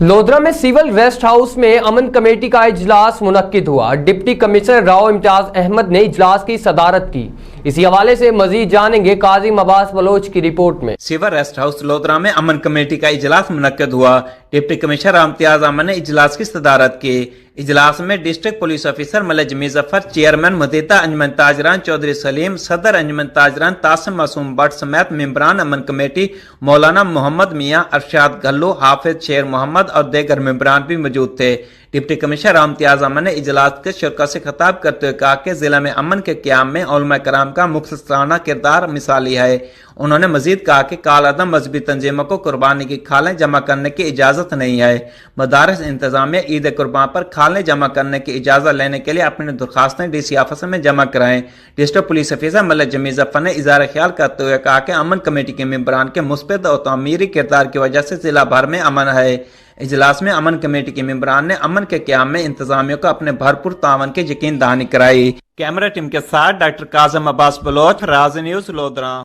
लोधरा में civil rest house में अमन कमेटी का इजलास मुनक्किद हुआ। डिप्टी कमिश्नर राव इम्तियाज अहमद ने इजलास की सदारत की। इसी हवाले से मजीद जानेंगे काजिम अब्बास बलोच की रिपोर्ट में। सिविल रेस्ट हाउस लोधरा में अमन कमेटी का इजलास मुनक्किद हुआ। डिप्टी कमिश्नर राव इम्तियाज अहमद ने इजलास की सदारत की। इजलास में district police officer Malik Jameel Zafar, chairman मुदीता अंजुमन ताजरान चौधरी सलीम, सदर अंजुमन ताजरान तासिम मासूम भट्ट समेत मेंबरान अमन कमेटी मौलाना मोहम्मद मियाँ, अरशाद गल्लू, हाफिज शेर मोहम्मद और दीगर मेंबरान भी मौजूद थे। डिप्टी कमिश्नर राव इम्तियाज अहमद ने इजलास के शुरका से खिताब करते हुए कहा कि जिला में अमन के क़याम में उलमा कराम का मुख्तसराना किरदार मिसाली है। उन्होंने मजीद कहा कि कालादम मजहबी तंजीमों को कुर्बानी की खालें जमा करने की इजाज़त नहीं है। मदारस इंतजामिया ईद कुर्बान पर खालें जमा करने की इजाज़त लेने के लिए अपनी दरखास्तें DC ऑफिस में जमा कराएं। District police officer Malik Jameel Zafar ने इज़हार ख्याल करते हुए कहा कि अमन कमेटी के मेंबरान के मुस्बत और तामीरी किरदार की वजह से जिला भर में अमन है। इजलास में अमन कमेटी के मेंबरान ने अमन के क़याम में इंतजामिया को अपने भरपूर तावन की यकीन दहानी कराई। कैमरा टीम के साथ डॉक्टर काजिम अब्बास बलोच, राज न्यूज़, लोधरा।